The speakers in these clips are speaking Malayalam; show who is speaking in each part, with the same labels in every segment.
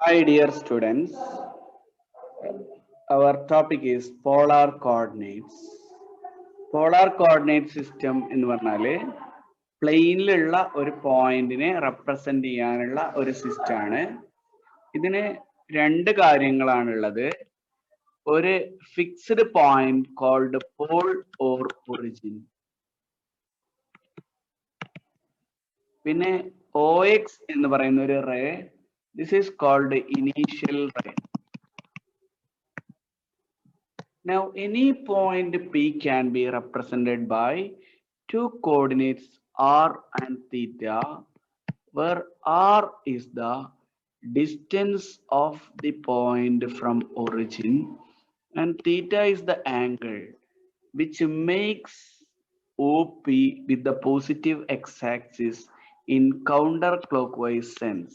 Speaker 1: Hi, dear students. Our topic is polar coordinates. Polar coordinate system എന്ന് പറഞ്ഞാല് പ്ലെയിനിലുള്ള ഒരു പോയിന്റിനെ റെപ്രസെന്റ് ചെയ്യാനുള്ള ഒരു സിസ്റ്റം ആണ്. ഇതിന് രണ്ട് കാര്യങ്ങളാണുള്ളത്. ഒരു fixed point called pole or origin, പിന്നെ OX എന്ന് പറയുന്ന ഒരു ray. This is called initial ray. Now, any point P can be represented by two coordinates R and theta, where R is the distance of the point from origin and theta is the angle which makes OP with the positive x-axis in counterclockwise sense.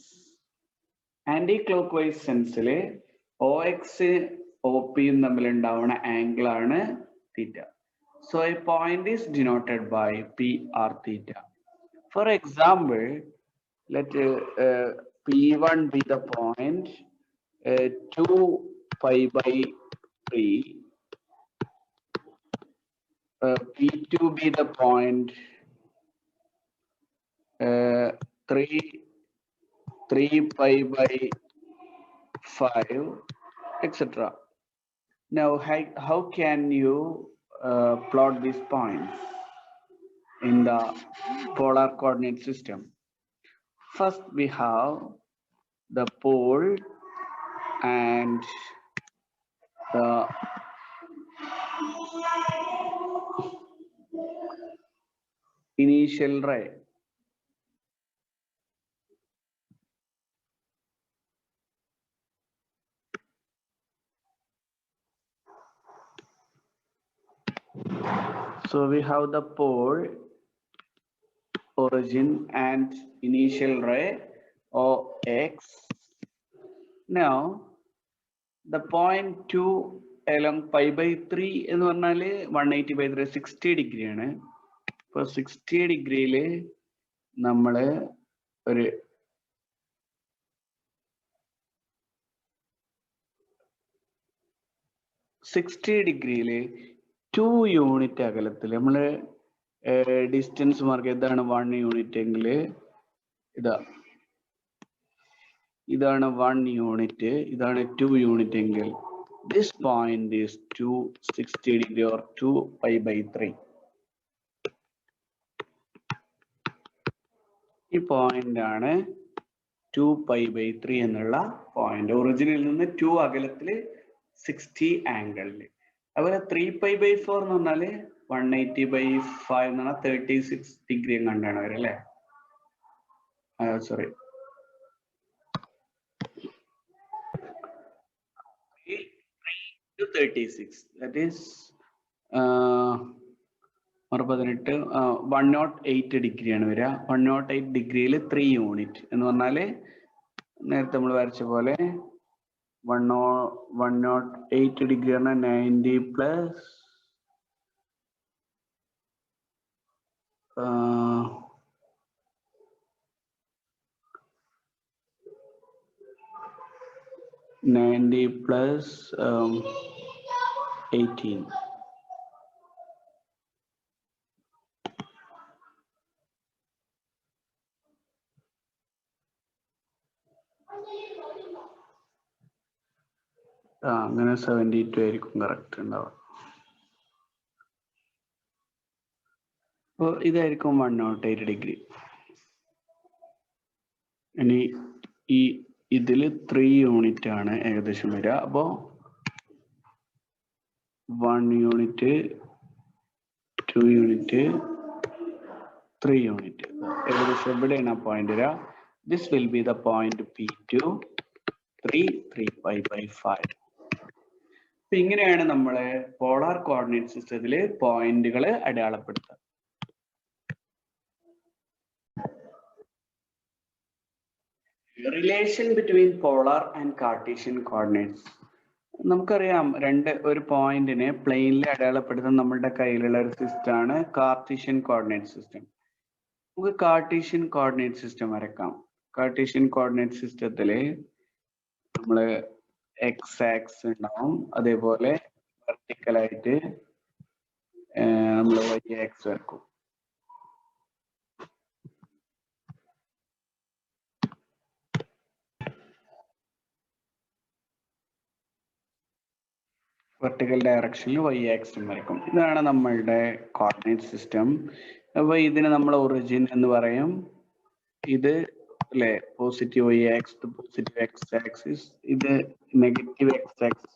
Speaker 1: Anti-clockwise sense le OX OP തമ്മിലുണ്ടാവുന്ന ആംഗിൾ ആണ് theta. So a point is denoted by PR theta. For example, let P1 be the point, 2 pi by 3, P2 be the point, 3 pi by 5, etc. Now, how can you plot these points in the polar coordinate system? First, we have the pole and the initial ray. So we have the pole, origin and initial ray OX. Now the point 2 along pi by 3 എന്ന് പറഞ്ഞാല് 180 by 3 60 degree ആണ്. അപ്പോൾ 60 ഡിഗ്രിയില് നമ്മള് ഒരു ഡിഗ്രിയില് 2 യൂണിറ്റ് അകലത്തിൽ നമ്മള് ഡിസ്റ്റൻസ് മാർക്ക് ഇതാണ് 1 യൂണിറ്റ് എങ്കിൽ ഇതാണ് 1 യൂണിറ്റ്, ഇതാണ് 2 യൂണിറ്റ് എങ്കിൽ this point is 260 degree or 2 pi by 3. ഈ പോയിന്റ് ആണ് 2 pi by 3 എന്നുള്ള പോയിന്റ്. ഒറിജിനിൽ നിന്ന് 2 അകലത്തില് 60 ആംഗിളില്. അതുപോലെ 3 pi by 4 എന്ന് പറഞ്ഞാല് 180 by 5 എന്ന് പറഞ്ഞാൽ 36 ഡിഗ്രി കണ്ടാണ് വരെ അല്ലേ. സോറി, 36, that is 108 ഡിഗ്രി ആണ് വരിക. 108 ഡിഗ്രിയിൽ 3 യൂണിറ്റ് എന്ന് പറഞ്ഞാല് നേരത്തെ നമ്മൾ വരച്ച പോലെ 108 ഡിഗ്രി ആണ് 90 പ്ലസ് 90 plus 18. അങ്ങനെ 72 ആയിരിക്കും കറക്റ്റ് ഉണ്ടാവുക. അപ്പോൾ ഇതായിരിക്കും 108 ഡിഗ്രി. ഇനി ഇതില് 3 യൂണിറ്റ് ആണ് ഏകദേശം വരിക. അപ്പോ 1 യൂണിറ്റ്, 2 യൂണിറ്റ്, 3 യൂണിറ്റ് ഏകദേശം എവിടെയാണ് ആ പോയിന്റ് വരിക. This will be the point P2, 3 pi by 5. അപ്പൊ ഇങ്ങനെയാണ് നമ്മള് പോളാർ കോർഡിനേറ്റ് സിസ്റ്റത്തില് പോയിന്റുകൾ അടയാളപ്പെടുത്തുക. Relation between polar and Cartesian coordinates. നമുക്കറിയാം ഒരു പോയിന്റിനെ പ്ലെയിനിൽ അടയാളപ്പെടുത്താൻ നമ്മുടെ കയ്യിലുള്ള ഒരു സിസ്റ്റം ആണ് കാർട്ടീഷ്യൻ കോർഡിനേറ്റ് സിസ്റ്റം. നമുക്ക് കാർട്ടീഷ്യൻ കോർഡിനേറ്റ് സിസ്റ്റം വരക്കാം. കാർട്ടീഷ്യൻ കോർഡിനേറ്റ് സിസ്റ്റത്തില് നമ്മള് എക്സ് ആക്സ് ഉണ്ടാവും, അതേപോലെ വെർട്ടിക്കലായിട്ട് നമ്മൾ വൈ ആക്സ് വരക്കും. വെർട്ടിക്കൽ ഡയറക്ഷനിൽ വൈ ആക്സും വരക്കും. ഇതാണ് നമ്മളുടെ കോർഡിനേറ്റ് സിസ്റ്റം. അപ്പൊ ഇതിന് നമ്മൾ ഒറിജിൻ എന്ന് പറയും. ഇത് അല്ലെ positive y axis, positive x axis, ഇത് നെഗറ്റീവ് എക്സ് ആക്സ്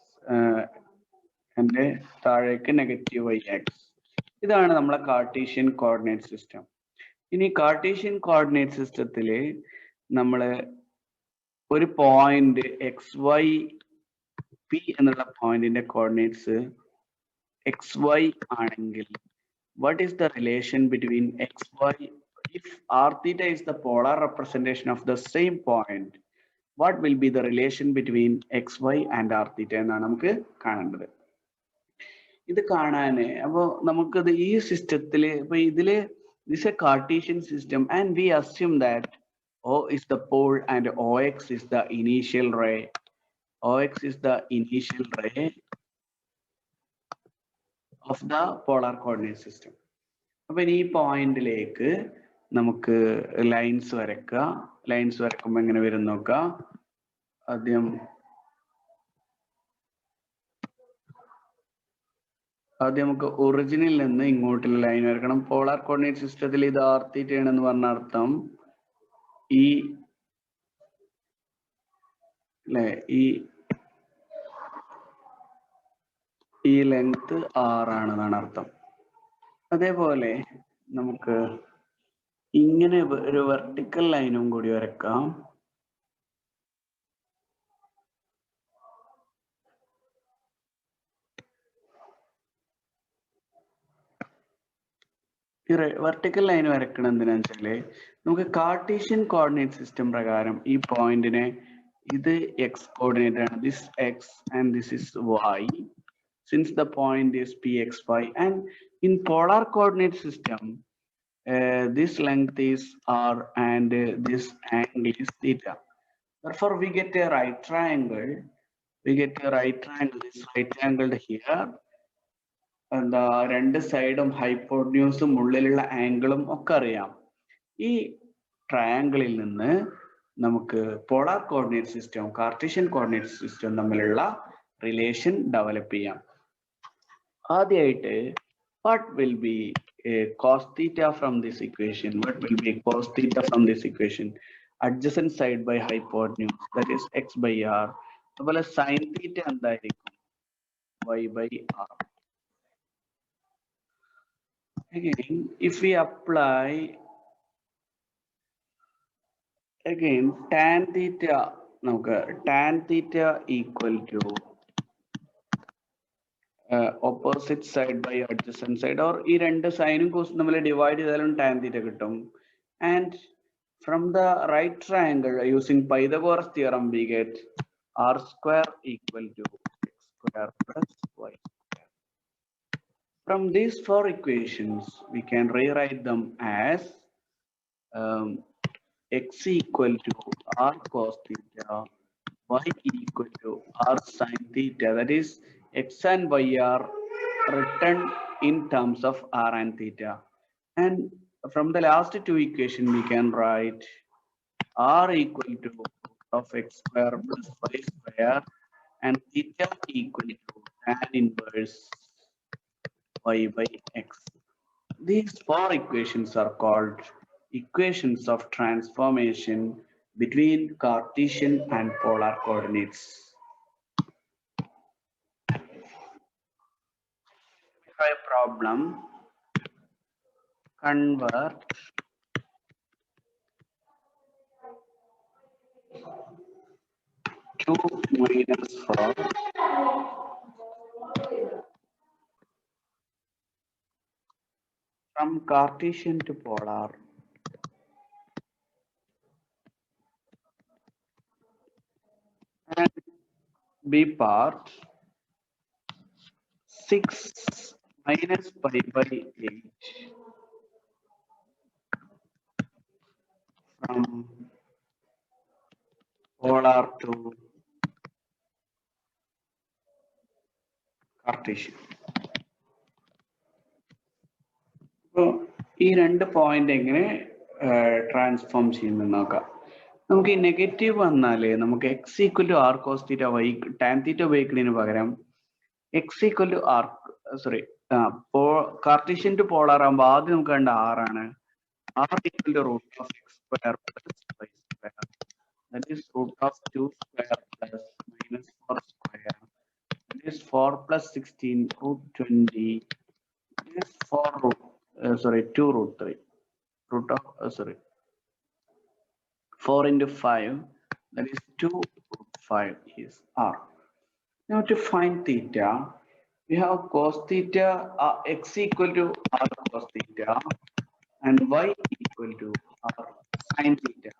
Speaker 1: അതിന്റെ താഴേക്ക് നെഗറ്റീവ് വൈ ആക്സ്. ഇതാണ് നമ്മളെ കാർട്ടീഷ്യൻ കോർഡിനേറ്റ് സിസ്റ്റം. ഇനി കാർട്ടീഷ്യൻ കോർഡിനേറ്റ് സിസ്റ്റത്തില് നമ്മള് ഒരു പോയിന്റ് എക്സ് വൈ പി എന്നുള്ള പോയിന്റിന്റെ കോർഡിനേറ്റ്സ് എക്സ് വൈ ആണെങ്കിൽ what is the relation between xy? If r theta is the polar representation of the same point, what will be the relation between xy and r theta എന്നാണ് നമുക്ക് കാണേണ്ടത്. ഇത് കാണാന് അപ്പോൾ നമുക്കത് ഈ സിസ്റ്റത്തിൽ ഇപ്പൊ ഇതില് this a Cartesian system and we assume that O is the pole and OX is the initial ray. OX is the initial ray of the polar coordinate system. അപ്പൊ ഈ പോയിന്റിലേക്ക് നമുക്ക് ലൈൻസ് വരക്കുക. ലൈൻസ് വരക്കുമ്പോൾ എങ്ങനെ വരും നോക്കാം. ആദ്യം നമുക്ക് ഒറിജിനിൽ നിന്ന് ഇങ്ങോട്ടുള്ള ലൈൻ വരക്കണം. പോളാർ കോർഡിനേറ്റ് സിസ്റ്റത്തിൽ ഇത് ആർ തീറ്റ ആണെന്ന് പറഞ്ഞ അർത്ഥം ഈ അല്ലെ ഈ ലെങ്ത് ആർ ആണെന്നാണ് അർത്ഥം. അതേപോലെ നമുക്ക് ഇങ്ങനെ ഒരു വെർട്ടിക്കൽ ലൈനും കൂടി വരക്കാം. ഈ വെർട്ടിക്കൽ ലൈൻ വരക്കണം എന്തിനാന്ന് വെച്ചാല് നമുക്ക് കാർട്ടീഷ്യൻ കോർഡിനേറ്റ് സിസ്റ്റം പ്രകാരം ഈ പോയിന്റിനെ ഇത് എക്സ് കോർഡിനേറ്റ് ആണ്, this x and this is y, since the point is pxy, and in polar coordinate system this length is r and this angle is theta. Therefore we get a right triangle. This right angle here, and രണ്ട് സൈഡും ഹൈപ്പോട്ന്യൂസും ഉള്ളിലുള്ള ആംഗിളും ഒക്കെ അറിയാം. ഈ ട്രയാങ്കിളിൽ നിന്ന് നമുക്ക് polar coordinate system Cartesian coordinate system തമ്മിലുള്ള റിലേഷൻ ഡെവലപ്പ് ചെയ്യാം. ആദ്യമായിട്ട് what will be cos theta from this equation? What will be cos theta from this equation? Adjacent side by hypotenuse, that is x by r. അതുപോലെ sin theta എന്തായിരിക്കും? y by r. Again, if we apply again tan theta, നമുക്ക് tan theta equal to opposite side by adjacent side, or ഈ രണ്ട് സൈനും കോസും നമ്മൾ ഡിവൈഡ് ചെയ്താലും tan theta കിട്ടും. And from the right triangle using Pythagoras theorem we get r square equal to x square plus y square. From these four equations we can rewrite them as x equal to r cos theta, y equal to r sin theta, that is x and y are written in terms of r and theta. And from the last two equations we can write r equal to of x square plus y square and theta equal to tan inverse y by x. These four equations are called equations of transformation between Cartesian and polar coordinates. A problem, convert two minus 4 from Cartesian to polar and B part 6 minus pi by 8 from polar to Cartesian. അപ്പോൾ ഈ രണ്ട് പോയിന്റ് എങ്ങനെ ട്രാൻസ്ഫോം ചെയ്യുന്നത് നോക്കാം. നമുക്ക് ഈ നെഗറ്റീവ് വന്നാല് നമുക്ക് x equal to r cos theta y tan theta ഉപയോഗിക്കുന്നതിന് പകരം x equal to r Cartesian to polar ആകുമ്പോൾ ആദ്യം നമുക്ക് കണ്ട ആറാണ്. R equal to root of x square plus y square, that is root of 2 square plus minus 4 square, that is 4 plus 16 root 20, that is 4 root 2 root 3 root of 4 into 5, that is 2 root 5 is r. Now to find theta, we have cos theta x equal to r cos theta and y equal to r sin theta.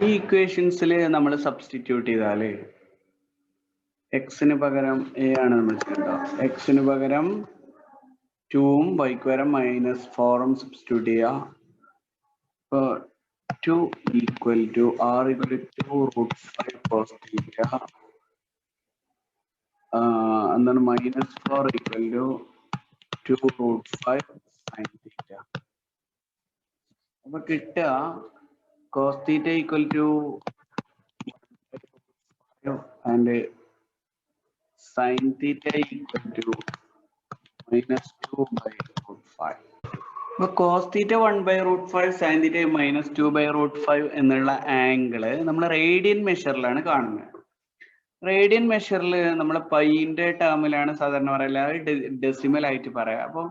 Speaker 1: ഈ ഇക്വേഷൻസിൽ നമ്മൾ സബ്സ്റ്റിറ്റ്യൂട്ട് ചെയ്താല് എക്സിന് പകരം എ ആണ് നമ്മൾ ചെയ്യേണ്ടത്. എക്സിന് പകരം 2ഉം വൈക്ക് പകരം -4ഉം സബ്സ്റ്റിറ്റ്യൂട്ട് ചെയ്യുക. ഇപ്പോൾ 2 equal to r equal to 2 root 5 cos theta എന്താണ് -4 equal to 2 root 5 sin theta. അപ്പൊ കിട്ടുക cos theta equal to and sin theta equal to -2 by root 5. അപ്പൊ cos theta 1 by root 5 sin theta -2 by root 5 എന്നുള്ള ആംഗിള് നമ്മൾ റേഡിയൻ മെഷറിലാണ് കാണുന്നത്. റേഡിയൻ മെഷറിൽ നമ്മൾ പൈന്റെ ടേമിലാണ് സാധാരണ പറയല, ഡെസിമൽ ആയിട്ട് പറയാം. അപ്പൊ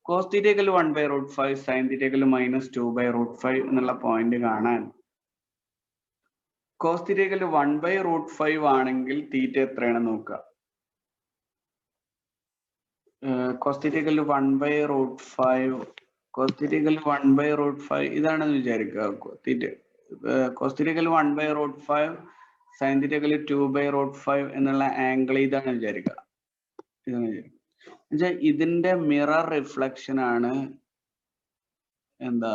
Speaker 1: cos theta equal 1 by root 5 sin theta equal -2 by root 5 എന്നുള്ള പോയിന്റ് കാണാൻ cos theta equal 1 by root 5 ആണെങ്കിൽ തീറ്റ എത്രയാണ് നോക്കുക. cos theta equal 1 by root 5, cos theta equal 1 by root 5 ഇതാണെന്ന് വിചാരിക്കുക. cos theta equal 1 by root 5 sin theta equal 2 by root 5 എന്നുള്ള ആംഗിൾ ഇതാണ് വിചാരിക്കുക. ഇതിന്റെ മിറർ റിഫ്ലക്ഷൻ ആണ് എന്താ,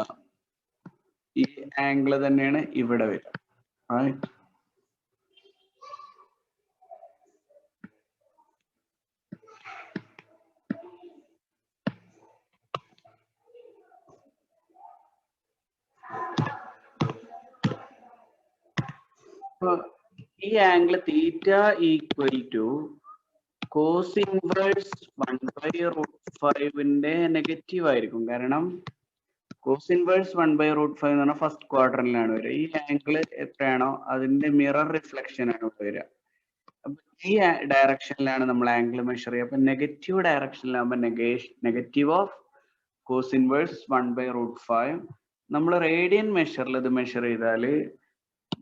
Speaker 1: ഈ ആംഗിൾ തന്നെയാണ് ഇവിടെ വരിക. Right? ഈ angle theta equal to cos inverse 1 by root 5ന്റെ നെഗറ്റീവ് ആയിരിക്കും. കാരണം കോസ് ഇൻവേഴ്സ് 1 by root 5 എന്ന് പറഞ്ഞാൽ ഫസ്റ്റ് ക്വാഡ്രന്റിലാണ് വരിക. ഈ ആംഗിൾ എത്രയാണോ അതിന്റെ മിറർ റിഫ്ലക്ഷൻ ആണ് വരിക. അപ്പൊ ഈ ഡയറക്ഷനിലാണ് നമ്മൾ ആംഗിൾ മെഷർ ചെയ്യുക. അപ്പൊ നെഗറ്റീവ് ഡയറക്ഷനിലാകുമ്പോൾ negative of cos inverse 1 by root 5. നമ്മൾ റേഡിയൻ മെഷറിൽ ഇത് മെഷർ ചെയ്താൽ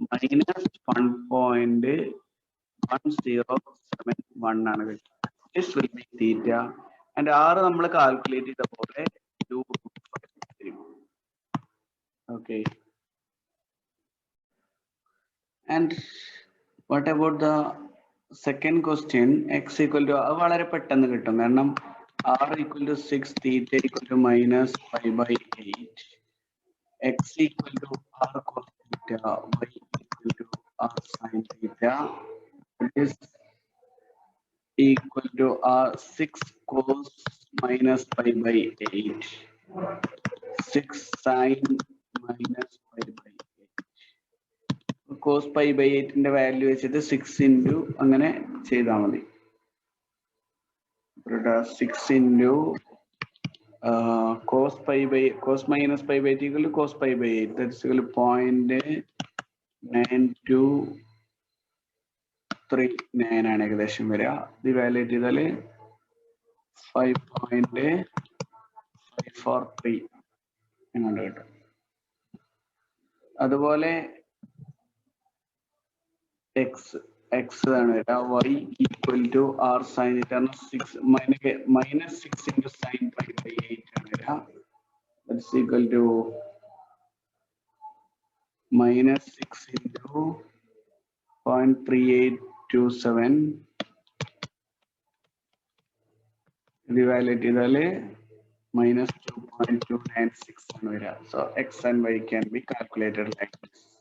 Speaker 1: -1.1071 ആണ് കിട്ടുക. This will be theta and r നമ്മൾ കാൽക്കുലേറ്റ് ചെയ്ത പോലെ 2 root 5. Okay. And what about the second question? X equal to വളരെ പെട്ടെന്ന് കിട്ടും. കാരണം r equal to 6 theta equal to -5/8. X equal to r cos theta, y equal to r sin theta. It is equal to r 6 cos -5/8, 6 sin -5/8. cos π/8ന്റെ value വെച്ചിട്ട് 6 into അങ്ങനെ ചെയ്താൽ മതി. 6 into cos -π/8 equal to cos π/8, that's equal to 0.9239 ആണ് ഏകദേശം വരിക. ഇത് വാല്യൂറ്റ് ചെയ്താൽ 5.543 എങ്ങോട്ട് കിട്ടും. അതുപോലെ x ആണ് വരിക. y equal to r sin theta -6 into sin π/8 ആണ് വരിക. That's equal to -6 into 0.3827. ഇത് വാല്യൂറ്റ് ചെയ്താല് minus 2.296 ആണ് വരിക. So x and y can be calculated like this.